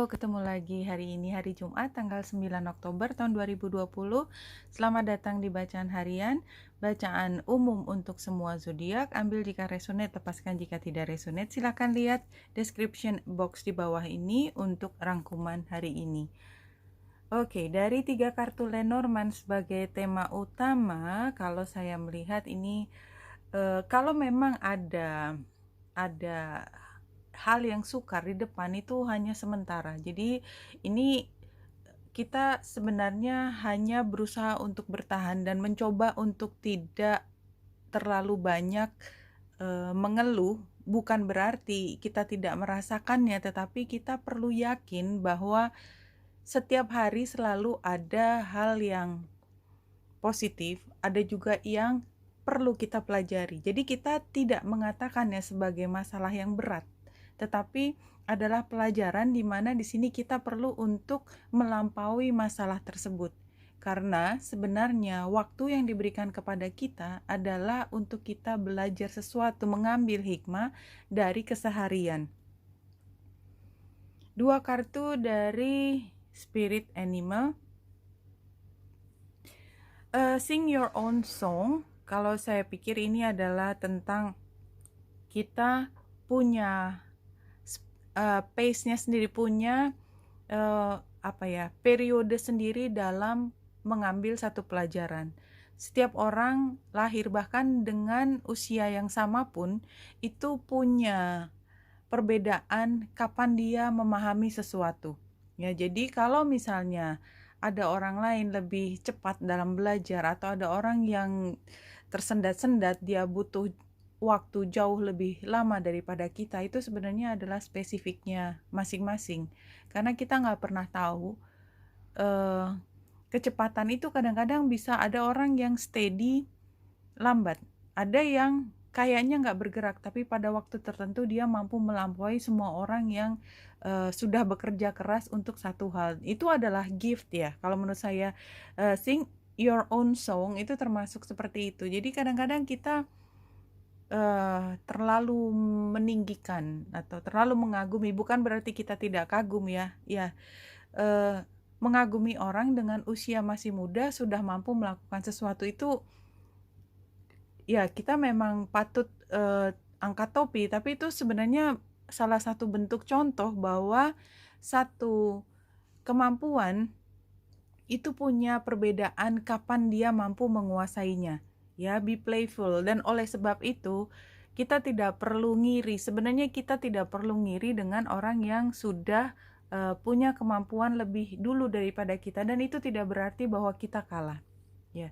ketemu lagi hari ini hari Jumat tanggal 9 Oktober tahun 2020. Selamat datang di bacaan harian, bacaan umum untuk semua zodiak. Ambil jika resonate, lepaskan jika tidak resonate. Silakan lihat description box di bawah ini untuk rangkuman hari ini. Oke, dari 3 kartu Lenormand sebagai tema utama, kalau saya melihat ini kalau memang ada hal yang sukar di depan itu hanya sementara. Jadi ini kita sebenarnya hanya berusaha untuk bertahan dan mencoba untuk tidak terlalu banyak mengeluh. Bukan berarti kita tidak merasakannya, tetapi kita perlu yakin bahwa setiap hari selalu ada hal yang positif, ada juga yang perlu kita pelajari. Jadi kita tidak mengatakannya sebagai masalah yang berat, tetapi adalah pelajaran di mana di sini kita perlu untuk melampaui masalah tersebut. Karena sebenarnya waktu yang diberikan kepada kita adalah untuk kita belajar sesuatu, mengambil hikmah dari keseharian. 2 kartu dari Spirit Animal. Sing your own song. Kalau saya pikir ini adalah tentang kita punya pace-nya sendiri, punya periode sendiri dalam mengambil satu pelajaran. Setiap orang lahir bahkan dengan usia yang sama pun itu punya perbedaan kapan dia memahami sesuatu. Ya, jadi kalau misalnya ada orang lain lebih cepat dalam belajar atau ada orang yang tersendat-sendat, dia butuh waktu jauh lebih lama daripada kita, itu sebenarnya adalah spesifiknya masing-masing. Karena kita nggak pernah tahu kecepatan itu kadang-kadang bisa ada orang yang steady lambat, ada yang kayaknya nggak bergerak, tapi pada waktu tertentu dia mampu melampaui semua orang yang sudah bekerja keras untuk satu hal. Itu adalah gift ya, kalau menurut saya. Sing your own song itu termasuk seperti itu. Jadi kadang-kadang kita terlalu meninggikan atau terlalu mengagumi, bukan berarti kita tidak kagum ya, mengagumi orang dengan usia masih muda sudah mampu melakukan sesuatu itu. Ya, kita memang patut angkat topi, tapi itu sebenarnya salah satu bentuk contoh bahwa satu kemampuan itu punya perbedaan kapan dia mampu menguasainya. Ya, be playful. Dan oleh sebab itu, kita tidak perlu ngiri. Sebenarnya kita tidak perlu ngiri dengan orang yang sudah punya kemampuan lebih dulu daripada kita, dan itu tidak berarti bahwa kita kalah. Ya,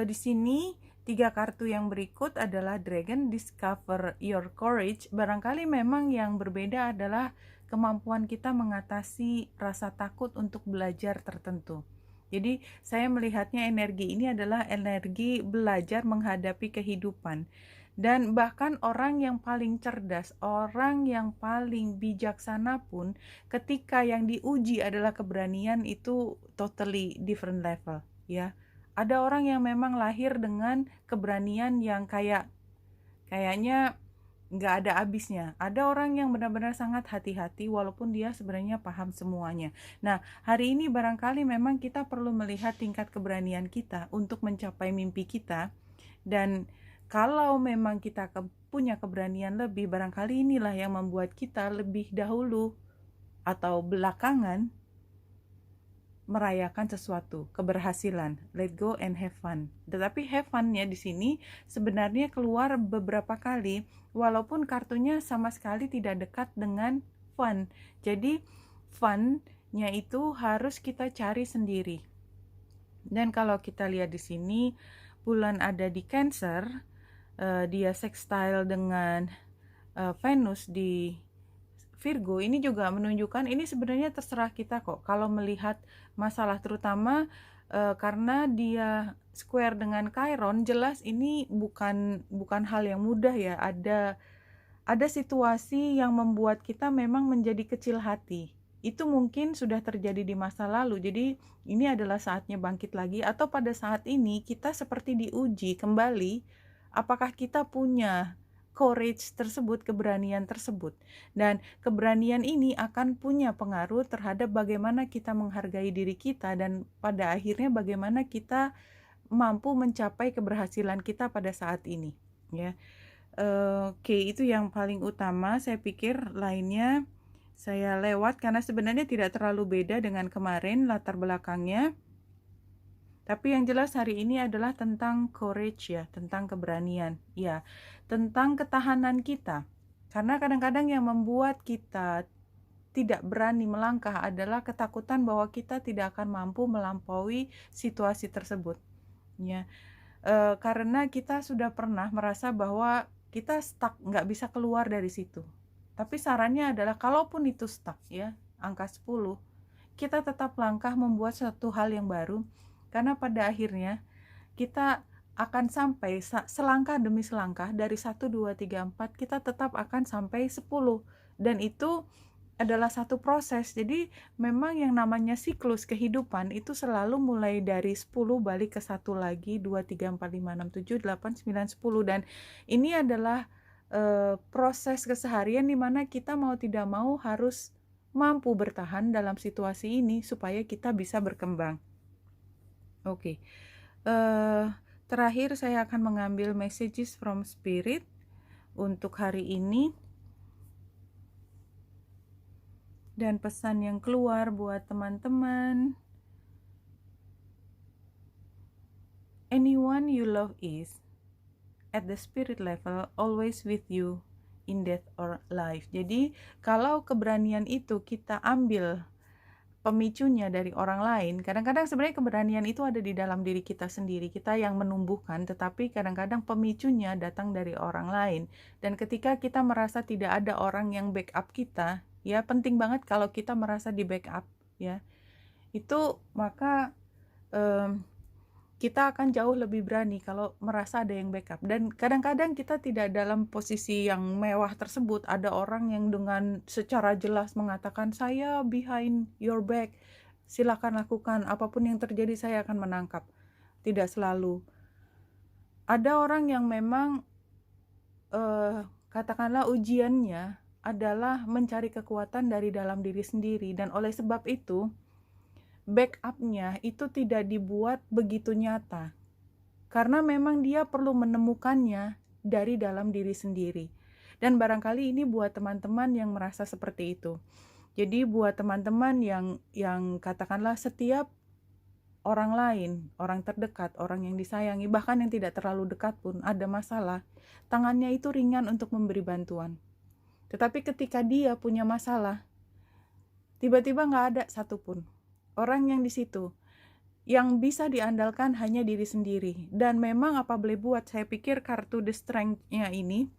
di sini 3 kartu yang berikut adalah Dragon, Discover Your Courage. Barangkali memang yang berbeda adalah kemampuan kita mengatasi rasa takut untuk belajar tertentu. Jadi saya melihatnya energi ini adalah energi belajar menghadapi kehidupan. Dan bahkan orang yang paling cerdas, orang yang paling bijaksana pun, ketika yang diuji adalah keberanian, itu totally different level, ya. Ada orang yang memang lahir dengan keberanian yang kayaknya nggak ada habisnya. Ada orang yang benar-benar sangat hati-hati walaupun dia sebenarnya paham semuanya. Nah, hari ini barangkali memang kita perlu melihat tingkat keberanian kita untuk mencapai mimpi kita. Dan kalau memang kita punya keberanian lebih, barangkali inilah yang membuat kita lebih dahulu atau belakangan merayakan sesuatu, keberhasilan, let go and have fun. Tetapi have fun-nya di sini sebenarnya keluar beberapa kali, walaupun kartunya sama sekali tidak dekat dengan fun. Jadi fun-nya itu harus kita cari sendiri. Dan kalau kita lihat di sini, bulan ada di Cancer, dia sextile dengan Venus di Virgo. Ini juga menunjukkan ini sebenarnya terserah kita kok kalau melihat masalah, terutama karena dia square dengan Chiron. Jelas ini bukan hal yang mudah ya. Ada situasi yang membuat kita memang menjadi kecil hati. Itu mungkin sudah terjadi di masa lalu. Jadi ini adalah saatnya bangkit lagi, atau pada saat ini kita seperti diuji kembali apakah kita punya courage tersebut, keberanian tersebut. Dan keberanian ini akan punya pengaruh terhadap bagaimana kita menghargai diri kita dan pada akhirnya bagaimana kita mampu mencapai keberhasilan kita pada saat ini, ya. Oke, itu yang paling utama. Saya pikir lainnya saya lewat karena sebenarnya tidak terlalu beda dengan kemarin latar belakangnya. Tapi yang jelas hari ini adalah tentang courage ya, tentang keberanian. Ya, tentang ketahanan kita. Karena kadang-kadang yang membuat kita tidak berani melangkah adalah ketakutan bahwa kita tidak akan mampu melampaui situasi tersebut. Ya, karena kita sudah pernah merasa bahwa kita stuck, nggak bisa keluar dari situ. Tapi sarannya adalah kalaupun itu stuck ya, angka 10, kita tetap langkah membuat suatu hal yang baru. Karena pada akhirnya kita akan sampai selangkah demi selangkah dari 1, 2, 3, 4 kita tetap akan sampai 10. Dan itu adalah satu proses. Jadi memang yang namanya siklus kehidupan itu selalu mulai dari 10 balik ke 1 lagi, 2, 3, 4, 5, 6, 7, 8, 9, 10. Dan ini adalah proses keseharian di mana kita mau tidak mau harus mampu bertahan dalam situasi ini supaya kita bisa berkembang. Oke. Terakhir saya akan mengambil messages from spirit untuk hari ini. Dan pesan yang keluar buat teman-teman. Anyone you love is, at the spirit level, always with you in death or life. Jadi kalau keberanian itu kita ambil pemicunya dari orang lain, kadang-kadang sebenarnya keberanian itu ada di dalam diri kita sendiri, kita yang menumbuhkan, tetapi kadang-kadang pemicunya datang dari orang lain. Dan ketika kita merasa tidak ada orang yang backup kita, ya penting banget kalau kita merasa di backup, ya itu maka kita akan jauh lebih berani kalau merasa ada yang backup. Dan kadang-kadang kita tidak dalam posisi yang mewah tersebut. Ada orang yang dengan secara jelas mengatakan, saya behind your back, silakan lakukan, apapun yang terjadi saya akan menangkap. Tidak selalu. Ada orang yang memang katakanlah ujiannya adalah mencari kekuatan dari dalam diri sendiri. Dan oleh sebab itu backupnya itu tidak dibuat begitu nyata karena memang dia perlu menemukannya dari dalam diri sendiri. Dan barangkali ini buat teman-teman yang merasa seperti itu. Jadi buat teman-teman yang katakanlah setiap orang lain, orang terdekat, orang yang disayangi, bahkan yang tidak terlalu dekat pun ada masalah, tangannya itu ringan untuk memberi bantuan. Tetapi ketika dia punya masalah, tiba-tiba nggak ada satupun orang yang di situ. Yang bisa diandalkan hanya diri sendiri. Dan memang apa boleh buat, saya pikir kartu The Strength-nya ini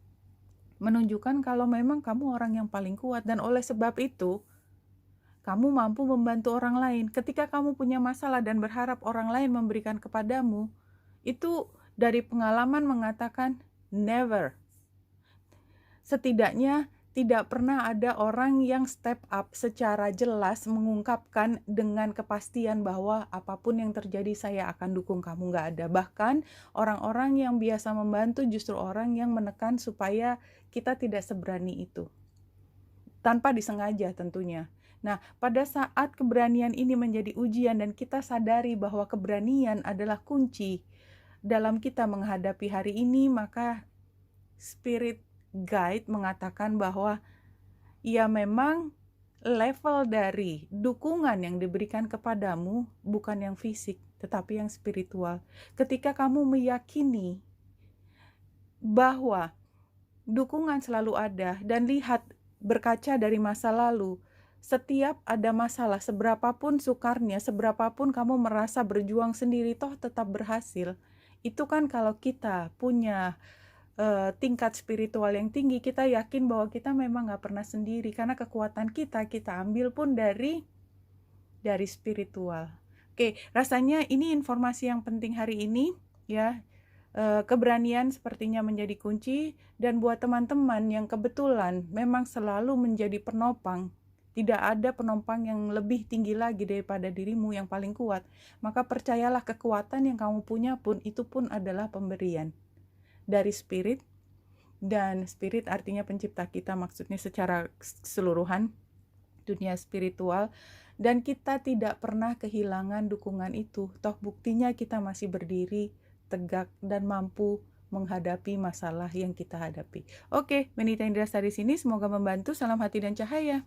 menunjukkan kalau memang kamu orang yang paling kuat. Dan oleh sebab itu, kamu mampu membantu orang lain. Ketika kamu punya masalah dan berharap orang lain memberikan kepadamu, itu dari pengalaman mengatakan never. Setidaknya tidak pernah ada orang yang step up secara jelas mengungkapkan dengan kepastian bahwa apapun yang terjadi saya akan dukung kamu, nggak ada. Bahkan orang-orang yang biasa membantu justru orang yang menekan supaya kita tidak seberani itu. Tanpa disengaja tentunya. Nah, pada saat keberanian ini menjadi ujian dan kita sadari bahwa keberanian adalah kunci dalam kita menghadapi hari ini, maka spirit guide mengatakan bahwa ya memang level dari dukungan yang diberikan kepadamu bukan yang fisik tetapi yang spiritual. Ketika kamu meyakini bahwa dukungan selalu ada dan lihat berkaca dari masa lalu, setiap ada masalah, seberapapun sukarnya, seberapapun kamu merasa berjuang sendiri toh tetap berhasil. Itu kan kalau kita punya tingkat spiritual yang tinggi, kita yakin bahwa kita memang gak pernah sendiri karena kekuatan kita ambil pun dari spiritual. Oke, rasanya ini informasi yang penting hari ini ya. Keberanian sepertinya menjadi kunci. Dan buat teman-teman yang kebetulan memang selalu menjadi penopang, tidak ada penopang yang lebih tinggi lagi daripada dirimu yang paling kuat, maka percayalah kekuatan yang kamu punya pun itu pun adalah pemberian dari spirit dan spirit artinya pencipta kita, maksudnya secara keseluruhan dunia spiritual, dan kita tidak pernah kehilangan dukungan itu. Toh buktinya kita masih berdiri tegak dan mampu menghadapi masalah yang kita hadapi. Oke, Benita Indrasta di sini, semoga membantu. Salam hati dan cahaya.